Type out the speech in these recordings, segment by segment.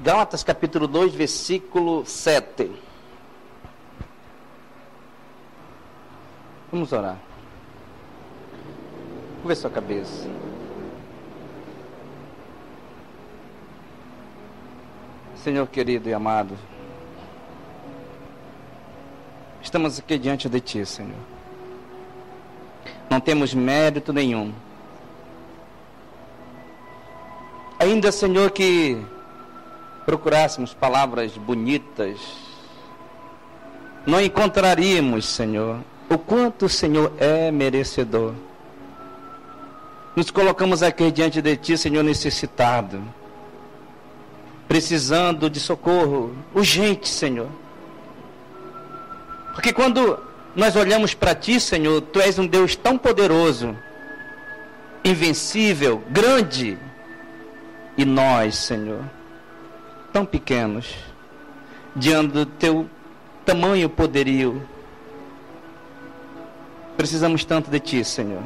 Gálatas capítulo 2, versículo 7. Vamos orar. Curva sua cabeça. Senhor querido e amado, estamos aqui diante de Ti, Senhor. Não temos mérito nenhum. Ainda, Senhor, que procurássemos palavras bonitas, não encontraríamos, Senhor, o quanto o Senhor é merecedor. Nos colocamos aqui diante de Ti, Senhor, necessitado, precisando de socorro urgente, Senhor. Porque quando nós olhamos para Ti, Senhor, Tu és um Deus tão poderoso, invencível, grande, e nós, Senhor, tão pequenos, diante do Teu tamanho poderio, precisamos tanto de Ti, Senhor.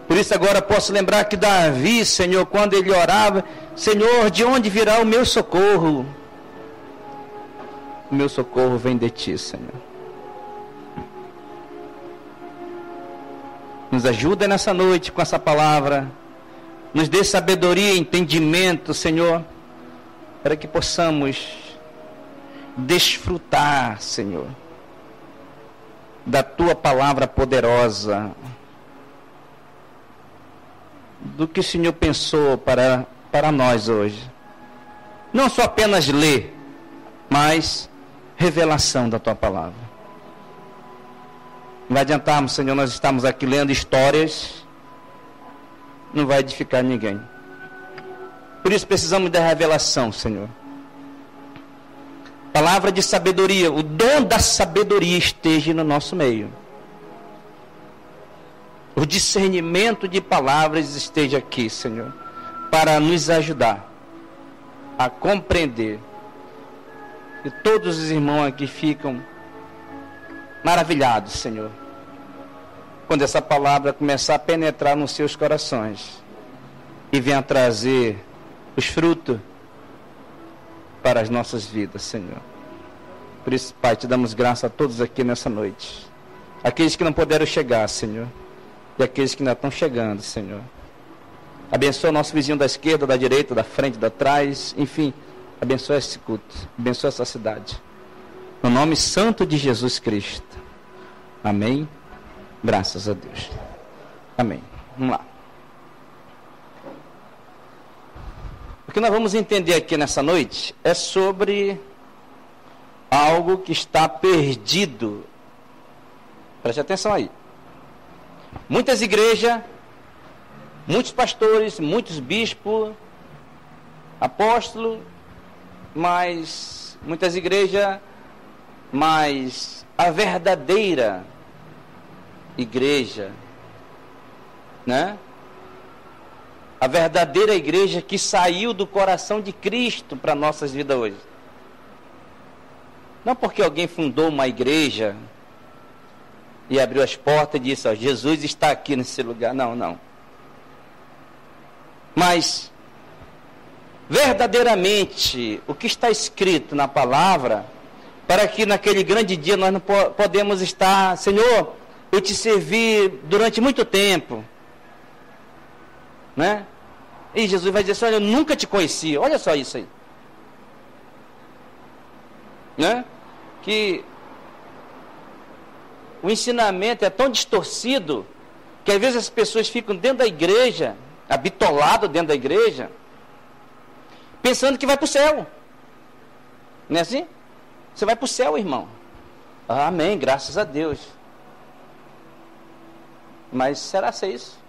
Por isso agora posso lembrar que Davi, Senhor, quando ele orava, Senhor, de onde virá o meu socorro? O meu socorro vem de Ti, Senhor. Nos ajuda nessa noite com essa palavra. Nos dê sabedoria e entendimento, Senhor, para que possamos desfrutar, Senhor, da Tua palavra poderosa, do que o Senhor pensou para nós hoje. Não só apenas ler, mas revelação da Tua palavra. Não vai adiantarmos, Senhor, nós estamos aqui lendo histórias, não vai edificar ninguém. Por isso precisamos da revelação, Senhor. Palavra de sabedoria, o dom da sabedoria esteja no nosso meio. O discernimento de palavras esteja aqui, Senhor, para nos ajudar a compreender. E todos os irmãos aqui ficam maravilhados, Senhor, quando essa palavra começar a penetrar nos seus corações e venha trazer os frutos para as nossas vidas, Senhor. Por isso, Pai, te damos graça a todos aqui nessa noite. Aqueles que não puderam chegar, Senhor, e aqueles que ainda estão chegando, Senhor. Abençoa o nosso vizinho da esquerda, da direita, da frente, da trás, enfim, abençoa esse culto, abençoa essa cidade. No nome santo de Jesus Cristo. Amém. Graças a Deus. Amém. Vamos lá. O que nós vamos entender aqui nessa noite é sobre algo que está perdido. Preste atenção aí. Muitas igrejas, muitos pastores, muitos bispos, apóstolos, mas muitas igrejas, mas a verdadeira igreja, né? A verdadeira igreja que saiu do coração de Cristo para nossas vidas hoje. Não porque alguém fundou uma igreja e abriu as portas e disse, ó, Jesus está aqui nesse lugar. Não, não. Mas, verdadeiramente, o que está escrito na palavra, para que naquele grande dia nós não podemos estar, Senhor, eu te servi durante muito tempo, né? E Jesus vai dizer assim, olha, eu nunca te conheci. Olha só isso aí, né? Que o ensinamento é tão distorcido que às vezes as pessoas ficam dentro da igreja, habitolado dentro da igreja, pensando que vai para o céu. Não é assim? Você vai para o céu, irmão. Amém, graças a Deus. Mas será ser isso?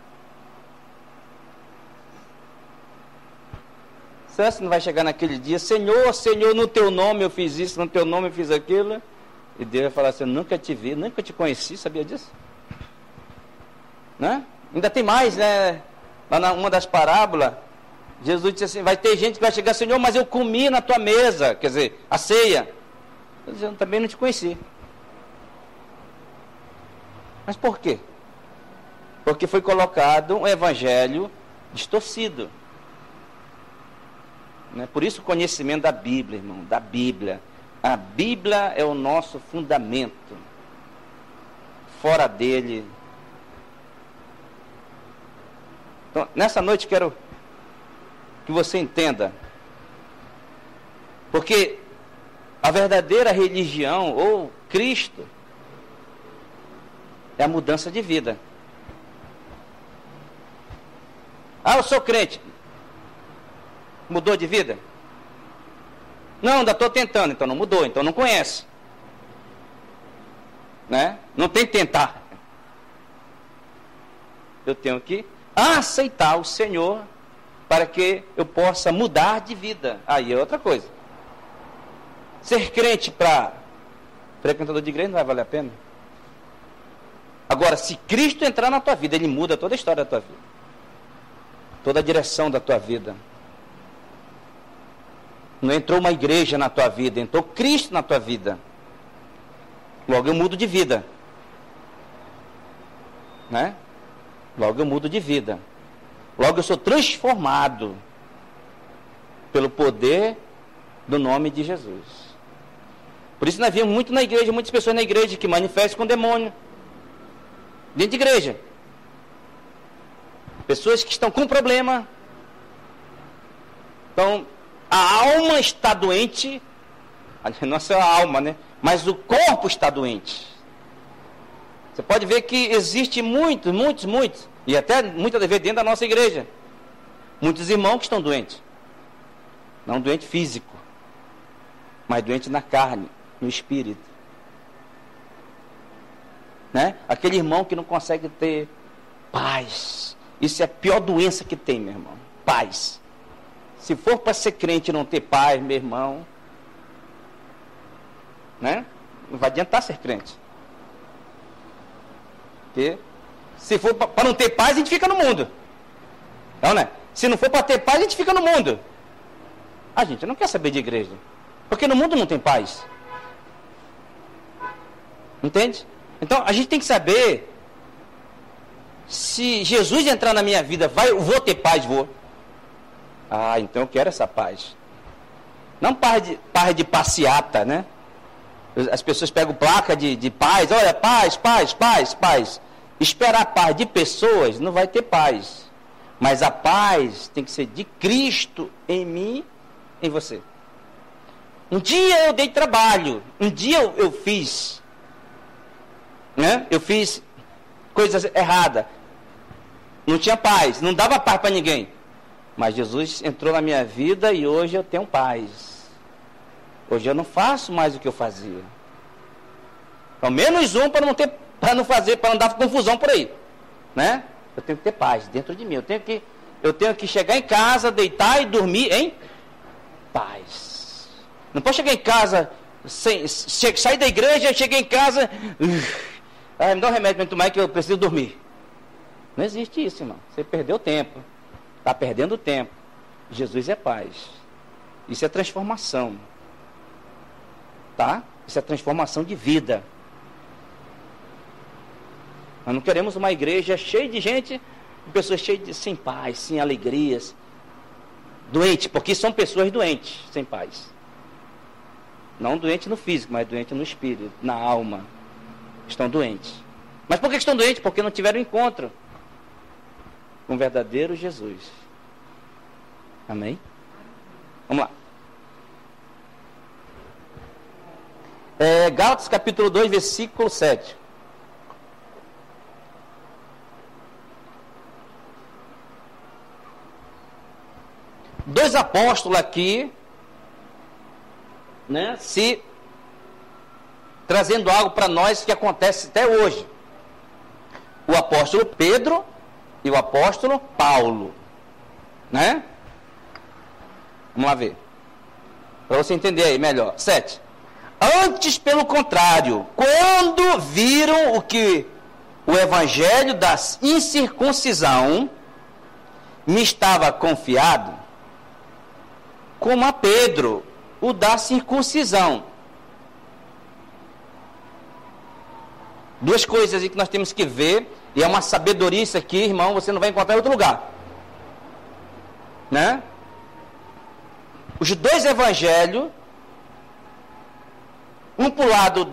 Será que não vai chegar naquele dia, Senhor, Senhor, no teu nome eu fiz isso, no teu nome eu fiz aquilo? E Deus vai falar assim, eu nunca te vi, nunca te conheci, sabia disso? Né? Ainda tem mais, né? Lá numa das parábolas, Jesus disse assim, vai ter gente que vai chegar, Senhor, mas eu comi na tua mesa, quer dizer, a ceia. Eu também não te conheci. Mas por quê? Porque foi colocado um evangelho distorcido. Né? Por isso o conhecimento da Bíblia, irmão, da Bíblia. A Bíblia é o nosso fundamento. Fora dele. Então, nessa noite quero que você entenda. Porque a verdadeira religião, ou Cristo, é a mudança de vida. Ah, eu sou crente. Mudou de vida? Não, ainda estou tentando. Então não mudou, então não conhece. Né? Não tem que tentar. Eu tenho que aceitar o Senhor para que eu possa mudar de vida. Aí é outra coisa. Ser crente para frequentador de igreja não vai valer a pena. Agora, se Cristo entrar na tua vida, Ele muda toda a história da tua vida. Toda a direção da tua vida. Não entrou uma igreja na tua vida, entrou Cristo na tua vida. Logo eu mudo de vida. Né? Logo eu mudo de vida. Logo eu sou transformado pelo poder do nome de Jesus. Por isso nós vemos muito na igreja, muitas pessoas na igreja que manifestam com demônio. Dentro de igreja. Pessoas que estão com problema. Então, a alma está doente. Não é só a alma, né? Mas o corpo está doente. Você pode ver que existe muitos, e até muitas vezes dentro da nossa igreja, muitos irmãos que estão doentes. Não doente físico, mas doente na carne, no espírito. Né? Aquele irmão que não consegue ter paz. Isso é a pior doença que tem, meu irmão. Paz. Se for para ser crente e não ter paz, meu irmão, né? Não vai adiantar ser crente. Porque se for para não ter paz, a gente fica no mundo. Não, né? Se não for para ter paz, a gente fica no mundo. A gente não quer saber de igreja. Porque no mundo não tem paz. Entende? Então, a gente tem que saber, se Jesus entrar na minha vida, eu vou ter paz, vou. Ah, então eu quero essa paz. Não paz de passeata, né? As pessoas pegam placa de paz, olha, paz. Esperar a paz de pessoas, não vai ter paz. Mas a paz tem que ser de Cristo em mim, em você. Um dia eu dei trabalho, um dia eu fiz, né? Eu fiz coisas erradas. Não tinha paz, não dava paz para ninguém. Mas Jesus entrou na minha vida e hoje eu tenho paz. Hoje eu não faço mais o que eu fazia. Então, menos um para não dar confusão por aí, né? Eu tenho que ter paz dentro de mim. Eu tenho que chegar em casa, deitar e dormir em paz. Não posso chegar em casa sair da igreja, cheguei em casa, me dá um remédio para tomar que eu preciso dormir. Não existe isso, irmão. Você perdeu tempo. Está perdendo tempo. Jesus é paz. Isso é transformação. Tá? Isso é transformação de vida. Nós não queremos uma igreja cheia de gente, pessoas cheias sem paz, sem alegrias. Doentes, porque são pessoas doentes, sem paz. Não doentes no físico, mas doentes no espírito, na alma. Estão doentes. Mas por que estão doentes? Porque não tiveram encontro com o verdadeiro Jesus. Amém? Vamos lá. Gálatas capítulo 2, versículo 7. Dois apóstolos aqui, né, trazendo algo para nós que acontece até hoje. O apóstolo Pedro e o apóstolo Paulo, né? Vamos lá ver, para você entender aí melhor. 7. Antes, pelo contrário, quando viram o evangelho da incircuncisão me estava confiado, como a Pedro, o da circuncisão. Duas coisas aí que nós temos que ver, e é uma sabedoria isso aqui, irmão, você não vai encontrar em outro lugar. Né? os dois evangelhos, um para o lado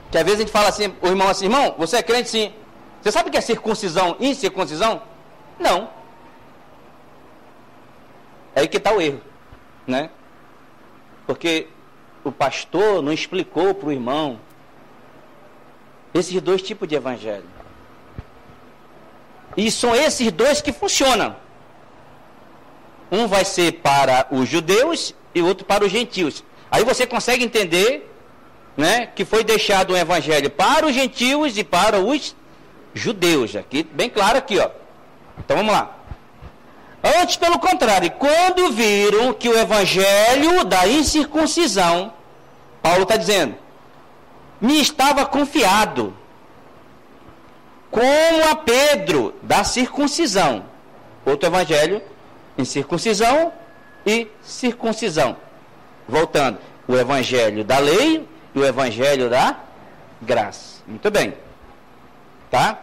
que às vezes a gente fala assim, o irmão assim, irmão, você é crente sim. Você sabe o que é circuncisão e incircuncisão? Não. É aí que está o erro, né? Porque o pastor não explicou para o irmão esses dois tipos de evangelho. E são esses dois que funcionam. Um vai ser para os judeus e outro para os gentios. Aí você consegue entender, né, que foi deixado um evangelho para os gentios e para os judeus. Aqui, bem claro aqui, ó. Então vamos lá. Antes, pelo contrário, quando viram que o evangelho da incircuncisão, Paulo está dizendo, me estava confiado, como a Pedro, da circuncisão. Outro evangelho, incircuncisão e circuncisão. Voltando, o evangelho da lei e o evangelho da graça. Muito bem. Tá?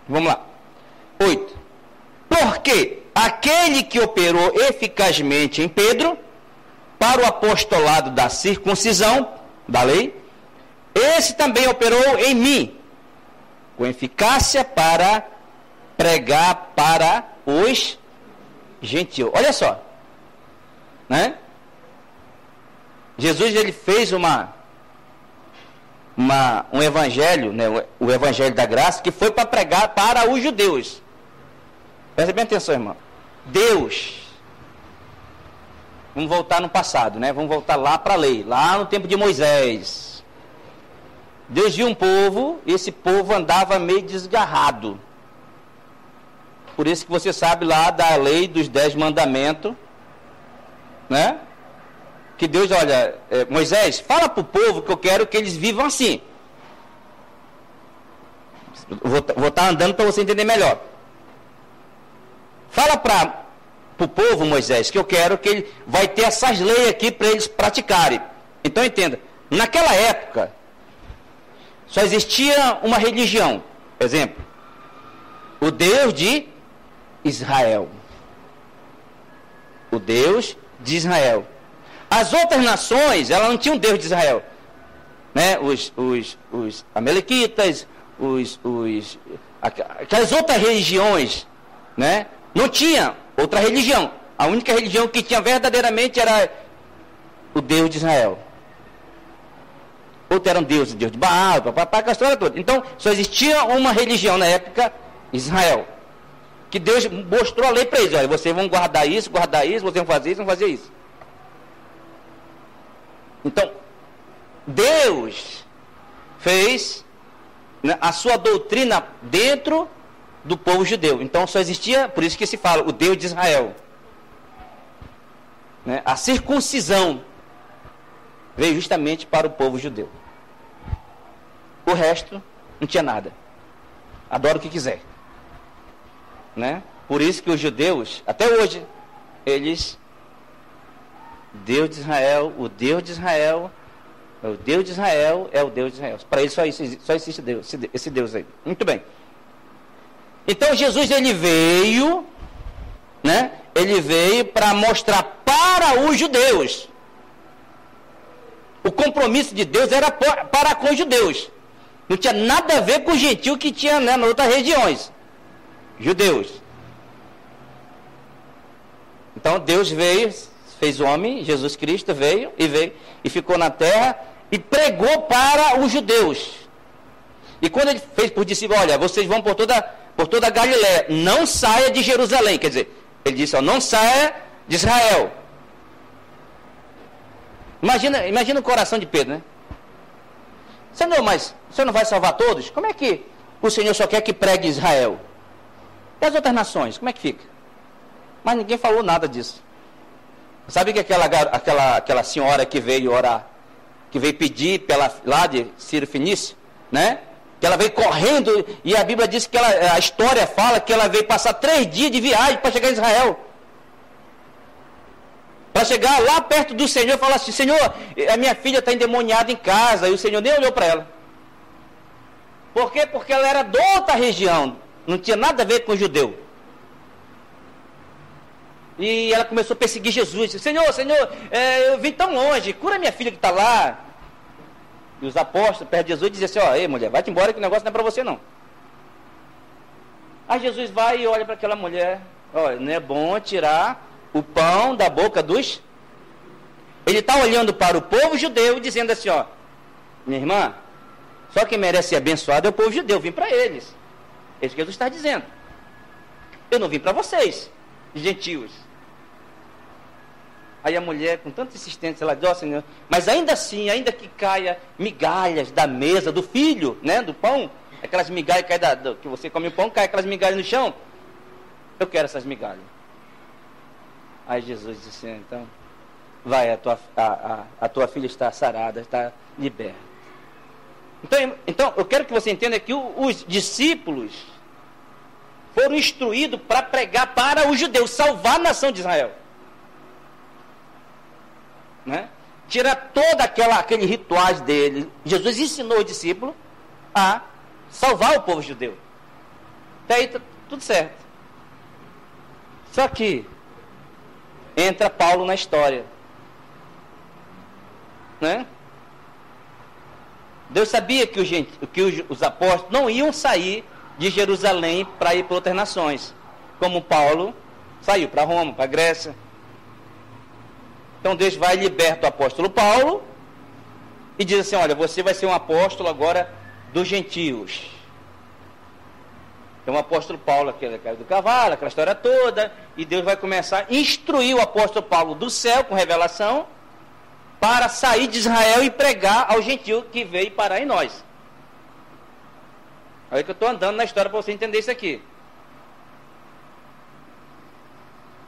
Vamos lá. 8. Porque aquele que operou eficazmente em Pedro, para o apostolado da circuncisão, da lei, esse também operou em mim, com eficácia para pregar para os gentios. Olha só, né? Jesus, ele fez um evangelho, né? O evangelho da graça, que foi para pregar para os judeus. Presta bem atenção, irmão. Deus, vamos voltar no passado, né? Vamos voltar lá para a lei, lá no tempo de Moisés. Deus viu um povo, e esse povo andava meio desgarrado. Por isso que você sabe lá da lei dos 10 mandamentos, né? Que Deus, olha, Moisés, fala para o povo que eu quero que eles vivam assim. Vou estar andando para você entender melhor. Fala para o povo, Moisés, que eu quero que ele vai ter essas leis aqui para eles praticarem. Então entenda, naquela época, só existia uma religião. Exemplo, o Deus de Israel. O Deus de Israel. As outras nações, elas não tinham Deus de Israel. Né? Os amalequitas, aquelas outras religiões, né? Não tinha outra religião. A única religião que tinha verdadeiramente era o Deus de Israel. Outro era um Deus de Baal, a história toda. Então, só existia uma religião na época, Israel. Que Deus mostrou a lei para eles. Olha, vocês vão guardar isso, vocês vão fazer isso, vão fazer isso. Então, Deus fez, né, a sua doutrina dentro do povo judeu. Então só existia, por isso que se fala, o Deus de Israel. Né? A circuncisão veio justamente para o povo judeu. O resto não tinha nada. Adora o que quiser. Né? Por isso que os judeus, até hoje, eles... Deus de Israel, o Deus de Israel, o Deus de Israel é o Deus de Israel. Para eles só existe Deus, esse Deus aí. Muito bem. Então Jesus, ele veio, né? Ele veio para mostrar para os judeus. O compromisso de Deus era para com os judeus. Não tinha nada a ver com o gentil que tinha, né, nas outras regiões. Judeus. Então Deus veio, fez homem, Jesus Cristo veio e ficou na terra e pregou para os judeus. E quando ele fez por discípulos, olha, vocês vão por toda a Galiléia, não saia de Jerusalém. Quer dizer, ele disse, ó, não saia de Israel. Imagina o coração de Pedro, né? Senhor, mas o Senhor não vai salvar todos? Como é que o Senhor só quer que pregue Israel? E as outras nações, como é que fica? Mas ninguém falou nada disso. Sabe que aquela senhora que veio orar, que veio pedir lá de Ciro Fenício, né? Que ela veio correndo, e a Bíblia diz que a história fala que ela veio passar 3 dias de viagem para chegar em Israel. Para chegar lá perto do Senhor e falar assim, Senhor, a minha filha está endemoniada em casa, e o Senhor nem olhou para ela. Por quê? Porque ela era de outra região, não tinha nada a ver com o judeu. E ela começou a perseguir Jesus. Senhor, eu vim tão longe, cura minha filha que está lá. E os apóstolos perto de Jesus diziam assim, ei mulher, vai-te embora que o negócio não é para você não. Aí Jesus vai e olha para aquela mulher, olha, não é bom tirar o pão da boca dos... Ele está olhando para o povo judeu e dizendo assim, minha irmã, só quem merece ser abençoado é o povo judeu, eu vim para eles. É isso que Jesus está dizendo. Eu não vim para vocês, gentios. Aí a mulher, com tanta insistência, ela diz, Senhor, mas ainda assim, ainda que caia migalhas da mesa do filho, né, do pão, aquelas migalhas que, que você come o pão, cai aquelas migalhas no chão, eu quero essas migalhas. Aí Jesus disse assim, então, vai, a tua filha está sarada, está liberta. Então, eu quero que você entenda que os discípulos foram instruídos para pregar para os judeus, salvar a nação de Israel. Né? Tirar toda aquele rituais dele. Jesus ensinou o discípulo a salvar o povo judeu. Até aí tá tudo certo. Só que entra Paulo na história, né? Deus sabia que os apóstolos não iam sair de Jerusalém para ir para outras nações, como Paulo saiu para Roma, para a Grécia. Então Deus vai e liberta o apóstolo Paulo e diz assim, olha, você vai ser um apóstolo agora dos gentios. Então o apóstolo Paulo, aquele cara do cavalo, aquela história toda, e Deus vai começar a instruir o apóstolo Paulo do céu, com revelação, para sair de Israel e pregar ao gentio que veio parar em nós. Olha que eu estou andando na história para você entender isso aqui.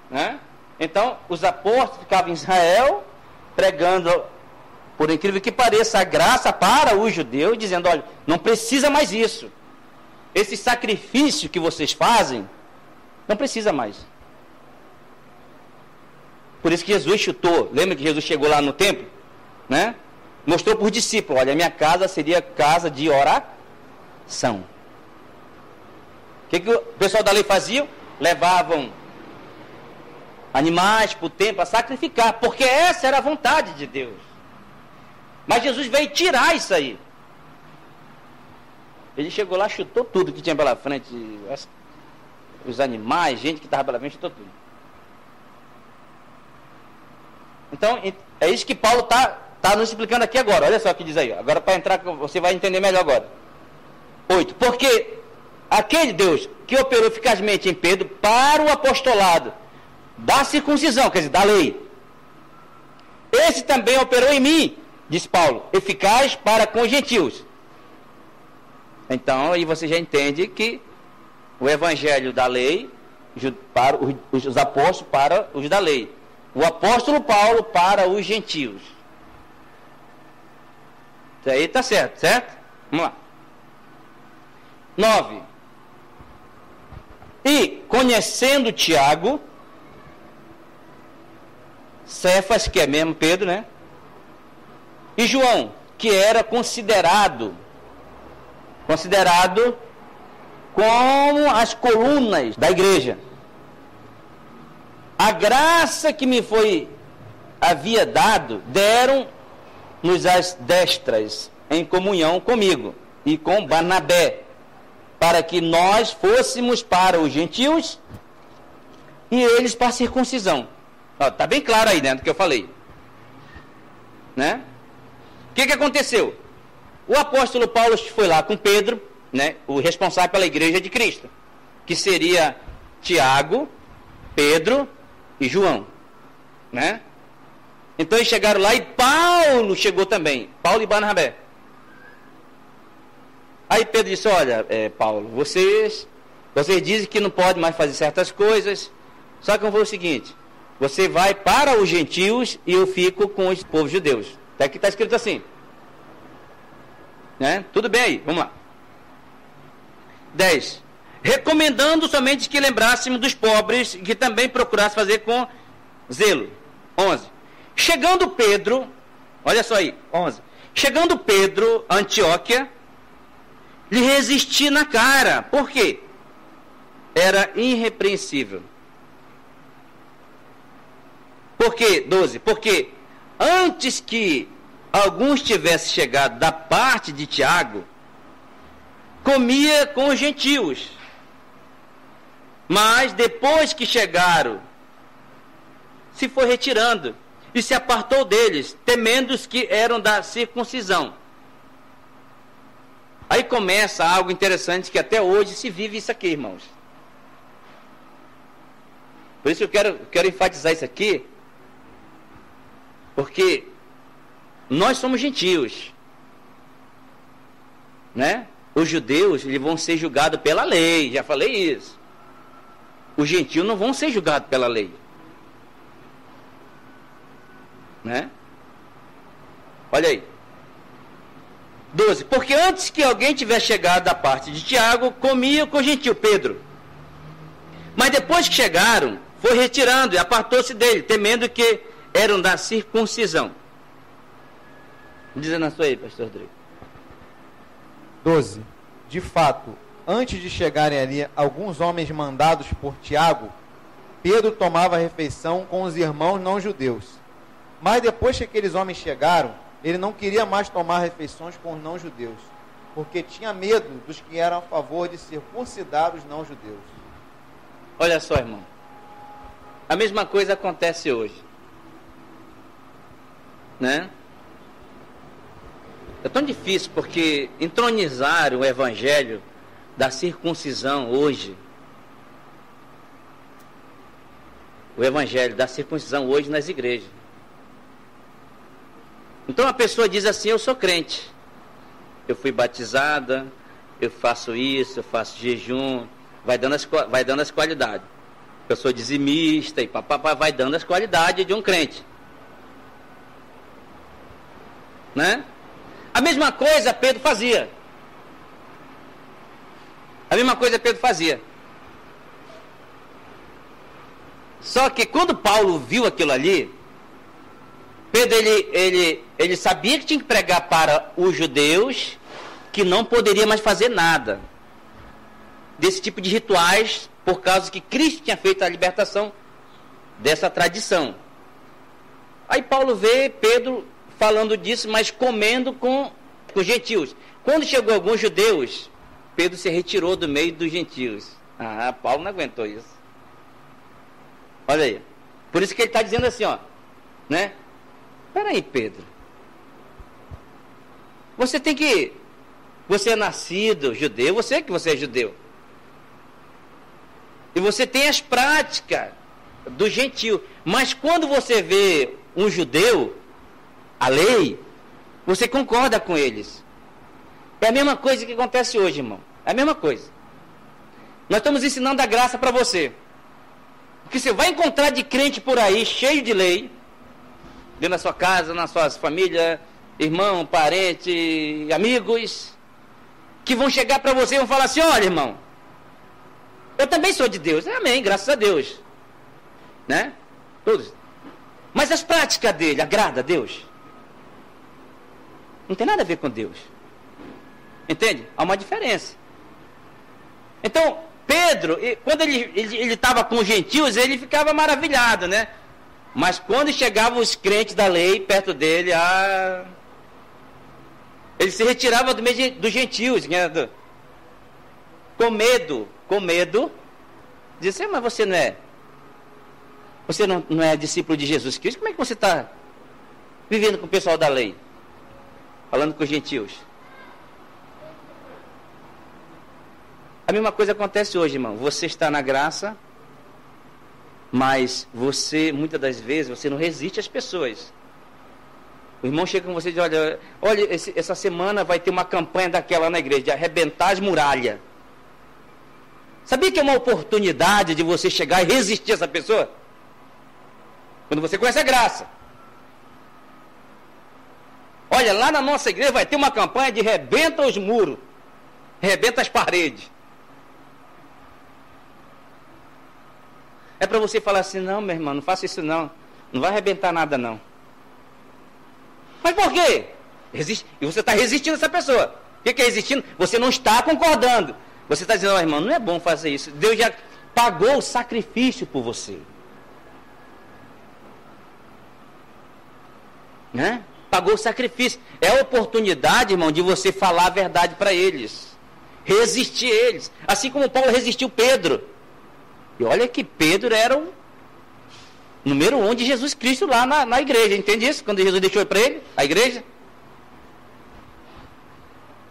Né? Então, os apóstolos ficavam em Israel, pregando, por incrível que pareça, a graça para os judeus, dizendo, olha, não precisa mais isso. Esse sacrifício que vocês fazem, não precisa mais. Por isso que Jesus chutou. Lembra que Jesus chegou lá no templo? Né? Mostrou para os discípulos, olha, a minha casa seria casa de oração. O que o pessoal da lei fazia? Levavam animais para o templo a sacrificar, porque essa era a vontade de Deus. Mas Jesus veio tirar isso aí. Ele chegou lá, chutou tudo que tinha pela frente, os animais, gente que estava pela frente, chutou tudo. Então, é isso que Paulo está nos explicando aqui agora. Olha só o que diz aí. Agora, para entrar, você vai entender melhor agora. 8. Porque aquele Deus que operou eficazmente em Pedro para o apostolado da circuncisão, quer dizer, da lei, esse também operou em mim, diz Paulo, eficaz para com os gentios. Então, aí você já entende que o evangelho da lei, para os apóstolos para os da lei. O apóstolo Paulo para os gentios. Isso aí está certo, certo? Vamos lá. 9. E, conhecendo Tiago, Cefas, que é mesmo Pedro, né? E João, que era considerado como as colunas da igreja. A graça que me havia dado, deram-nos as destras em comunhão comigo e com Barnabé, para que nós fôssemos para os gentios e eles para a circuncisão. Está bem claro aí, né, do que eu falei. Né? O que aconteceu? O apóstolo Paulo foi lá com Pedro, né, o responsável pela igreja de Cristo, que seria Tiago, Pedro e João, né? Então eles chegaram lá e Paulo chegou também, Paulo e Barnabé. Aí Pedro disse, olha, Paulo, vocês dizem que não pode mais fazer certas coisas, só que eu vou o seguinte, você vai para os gentios e eu fico com os povos judeus. Até aqui está escrito assim. Né? Tudo bem aí, vamos lá. 10. Recomendando somente que lembrássemos dos pobres, que também procurasse fazer com zelo. 11. Chegando Pedro, olha só aí, 11. Chegando Pedro a Antioquia, lhe resisti na cara. Por quê? Era irrepreensível. Por quê? 12. Porque antes que alguns tivessem chegado da parte de Tiago, comia com os gentios. Mas depois que chegaram, se foi retirando e se apartou deles, temendo os que eram da circuncisão. Aí começa algo interessante que até hoje se vive isso aqui, irmãos. Por isso eu quero enfatizar isso aqui, porque nós somos gentios, né? Os judeus, eles vão ser julgados pela lei, já falei isso. Os gentios não vão ser julgados pela lei, né? Olha aí. 12. Porque antes que alguém tivesse chegado da parte de Tiago, comia com o gentio, Pedro. Mas depois que chegaram, foi retirando e apartou-se dele, temendo que eram da circuncisão. Dizendo a sua aí, pastor Rodrigo. 12. De fato, antes de chegarem ali alguns homens mandados por Tiago, Pedro tomava refeição com os irmãos não-judeus. Mas depois que aqueles homens chegaram, ele não queria mais tomar refeições com os não-judeus, porque tinha medo dos que eram a favor de circuncidar os não-judeus. Olha só, irmão. A mesma coisa acontece hoje, né? É tão difícil porque entronizar o evangelho da circuncisão hoje, o evangelho da circuncisão hoje nas igrejas. Então a pessoa diz assim: eu sou crente, eu fui batizada, eu faço isso, eu faço jejum, vai dando as qualidades. Eu sou dizimista e papapá, vai dando as qualidades de um crente, né? A mesma coisa Pedro fazia. A mesma coisa Pedro fazia. Só que quando Paulo viu aquilo ali, Pedro ele sabia que tinha que pregar para os judeus, que não poderia mais fazer nada desse tipo de rituais, por causa que Cristo tinha feito a libertação dessa tradição. Aí Paulo vê Pedro falando disso, mas comendo com os gentios. Quando chegou alguns judeus, Pedro se retirou do meio dos gentios. Paulo não aguentou isso. Olha aí. Por isso que ele está dizendo assim, ó, né? Peraí, Pedro. Você é nascido judeu, você é judeu. E você tem as práticas do gentio. Mas quando você vê um judeu, a lei, você concorda com eles. É a mesma coisa que acontece hoje, irmão. É a mesma coisa. Nós estamos ensinando a graça para você. Porque você vai encontrar de crente por aí, cheio de lei, dentro da sua casa, na sua família, irmão, parente, amigos, que vão chegar para você e vão falar assim: olha, irmão, eu também sou de Deus. Amém, graças a Deus, né? Todos. Mas as práticas dele agrada a Deus? Não tem nada a ver com Deus. Entende? Há uma diferença. Então, Pedro, quando ele estava com os gentios, ele ficava maravilhado, né? Mas quando chegavam os crentes da lei perto dele, ele se retirava do meio dos gentios, né? Com medo, disse: mas você não é discípulo de Jesus Cristo? Como é que você está vivendo com o pessoal da lei? Falando com os gentios. A mesma coisa acontece hoje, irmão. Você está na graça, mas você, muitas das vezes, você não resiste às pessoas. O irmão chega com você e diz: olha, essa semana vai ter uma campanha daquela na igreja, de arrebentar as muralhas. Sabia que é uma oportunidade de você chegar e resistir a essa pessoa? Quando você conhece a graça. Olha, lá na nossa igreja vai ter uma campanha de arrebenta os muros, arrebenta as paredes. É para você falar assim: não, meu irmão, não faça isso não. Não vai arrebentar nada não. Mas por quê? Resiste. E você está resistindo a essa pessoa. O que é resistindo? Você não está concordando. Você está dizendo: irmão, não é bom fazer isso. Deus já pagou o sacrifício por você. né? Pagou o sacrifício. É a oportunidade, irmão, de você falar a verdade para eles. Resistir eles. Assim como Paulo resistiu Pedro. E olha que Pedro era o número 1 de Jesus Cristo lá na igreja. Entende isso? Quando Jesus deixou para ele, a igreja.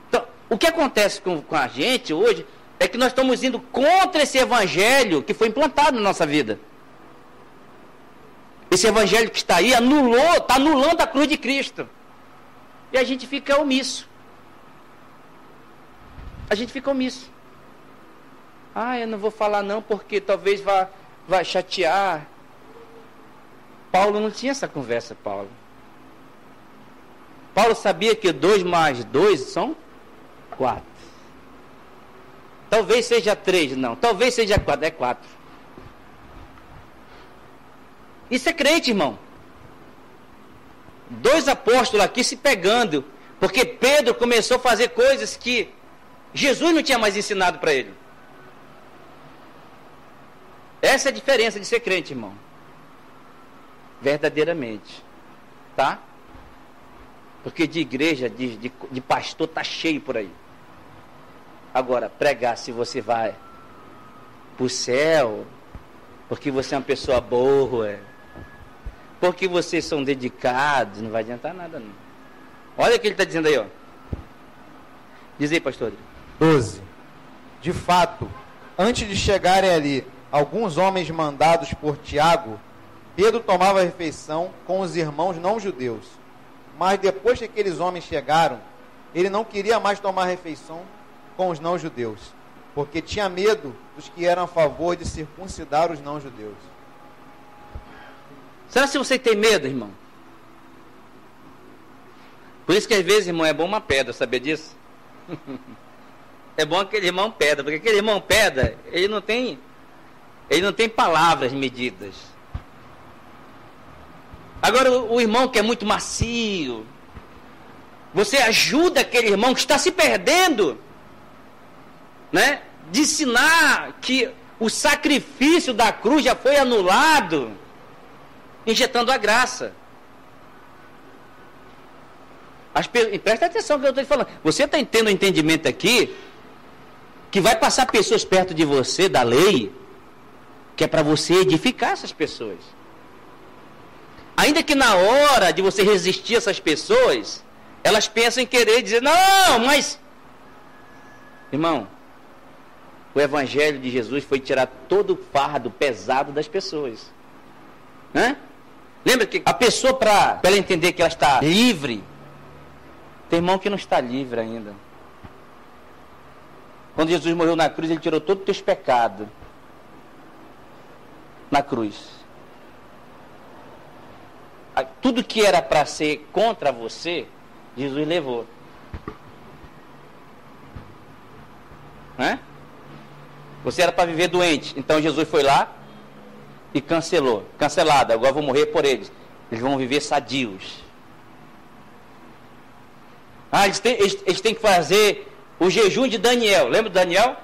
Então, o que acontece com a gente hoje é que nós estamos indo contra esse evangelho que foi implantado na nossa vida. Esse evangelho que está aí está anulando a cruz de Cristo. E a gente fica omisso. A gente fica omisso. Eu não vou falar não, porque talvez vá chatear. Paulo não tinha essa conversa, Paulo. Paulo sabia que 2 mais 2 são 4. Talvez seja 3, não. Talvez seja 4, é 4. Isso é crente, irmão. 2 apóstolos aqui se pegando, porque Pedro começou a fazer coisas que Jesus não tinha mais ensinado para ele. Essa é a diferença de ser crente, irmão. Verdadeiramente. Tá? Porque de igreja, de pastor, tá cheio por aí. Agora, pregar se você vai para o céu, porque você é uma pessoa boa, porque vocês são dedicados, não vai adiantar nada não. Olha o que ele está dizendo aí, ó. Diz aí, pastor. 12. De fato, antes de chegarem ali alguns homens mandados por Tiago, Pedro tomava refeição com os irmãos não judeus. Mas depois que aqueles homens chegaram, ele não queria mais tomar refeição com os não judeus, porque tinha medo dos que eram a favor de circuncidar os não judeus. Será que você tem medo, irmão? Por isso que às vezes, irmão, é bom uma pedra, sabia disso? É bom aquele irmão pedra, porque aquele irmão pedra, ele não tem palavras medidas. Agora o irmão que é muito macio, você ajuda aquele irmão que está se perdendo, né? De ensinar que o sacrifício da cruz já foi anulado, injetando a graça. Presta atenção no que eu estou te falando. Você está tendo um entendimento aqui que vai passar pessoas perto de você da lei, que é para você edificar essas pessoas. Ainda que na hora de você resistir a essas pessoas, elas pensam em querer dizer, não, mas... Irmão, o evangelho de Jesus foi tirar todo o fardo pesado das pessoas. Né? Lembra que a pessoa, para ela entender que ela está livre, tem irmão que não está livre ainda. Quando Jesus morreu na cruz, ele tirou todos os teus pecados. Na cruz. Tudo que era para ser contra você, Jesus levou. Né? Você era para viver doente, então Jesus foi lá e cancelou. Cancelado, agora eu vou morrer por eles. Eles vão viver sadios. Eles têm que fazer o jejum de Daniel. Lembra de Daniel?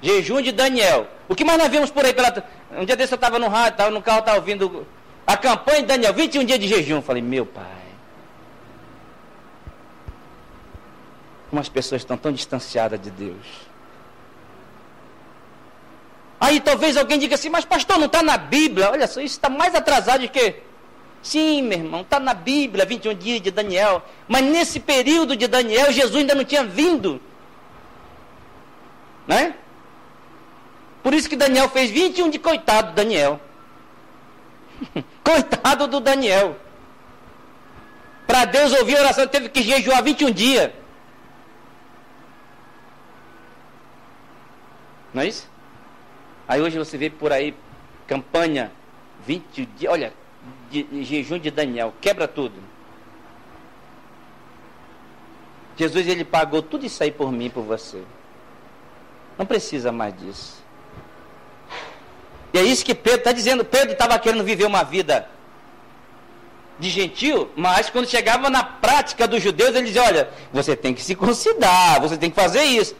Jejum de Daniel. O que mais nós vimos por aí? Um dia desse eu estava no rádio, estava no carro, estava ouvindo a campanha de Daniel, 21 dias de jejum. Eu falei, meu pai, como as pessoas estão tão distanciadas de Deus. Aí talvez alguém diga assim, mas pastor, não está na Bíblia? Olha só, isso está mais atrasado do que... Sim, meu irmão, está na Bíblia, 21 dias de Daniel. Mas nesse período de Daniel, Jesus ainda não tinha vindo. Né? Por isso que Daniel fez 21 de coitado, Daniel. Coitado do Daniel. Para Deus ouvir a oração, teve que jejuar 21 dias. Não é isso? Aí hoje você vê por aí, campanha, 20 dias, olha, de jejum de Daniel, quebra tudo. Jesus, ele pagou tudo isso aí por mim e por você. Não precisa mais disso. E é isso que Pedro está dizendo. Pedro estava querendo viver uma vida de gentil, mas quando chegava na prática dos judeus, ele dizia, olha, você tem que se considerar, você tem que fazer isso.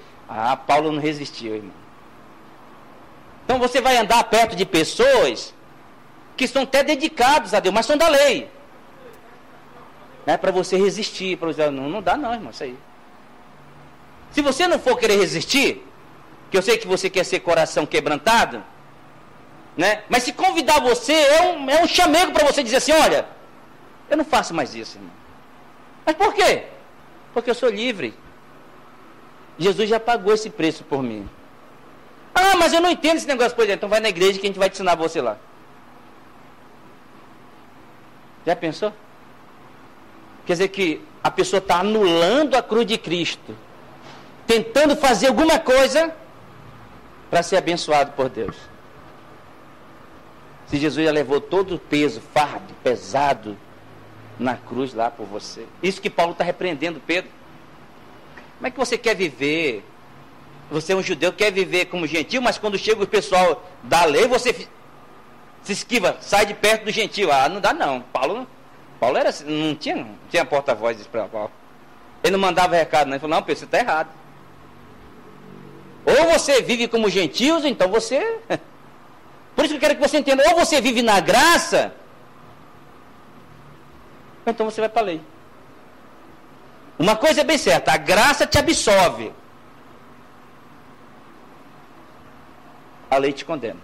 Paulo não resistiu, irmão. Então você vai andar perto de pessoas que são até dedicados a Deus, mas são da lei. Né? Para você resistir. Para você, não dá não, irmão, isso aí. Se você não for querer resistir, que eu sei que você quer ser coração quebrantado, né? Mas se convidar você, é um chamego para você dizer assim, olha, eu não faço mais isso, irmão. Mas por quê? Porque eu sou livre. Jesus já pagou esse preço por mim. Ah, mas eu não entendo esse negócio. Pois é, então vai na igreja que a gente vai te ensinar você lá. Já pensou? Quer dizer que a pessoa está anulando a cruz de Cristo, tentando fazer alguma coisa para ser abençoado por Deus. Se Jesus já levou todo o peso, fardo, pesado, na cruz lá por você. Isso que Paulo está repreendendo Pedro. Como é que você quer viver? Você é um judeu, quer viver como gentil, mas quando chega o pessoal da lei, você se esquiva, sai de perto do gentil. Ah, não dá não. Paulo era assim, não tinha porta-voz para Paulo. Ele não mandava recado, não. Ele falou, não, Pedro, você está errado. Ou você vive como gentios, então você... Por isso que eu quero que você entenda, ou você vive na graça, ou então você vai para a lei. Uma coisa é bem certa, a graça te absolve. A lei te condena.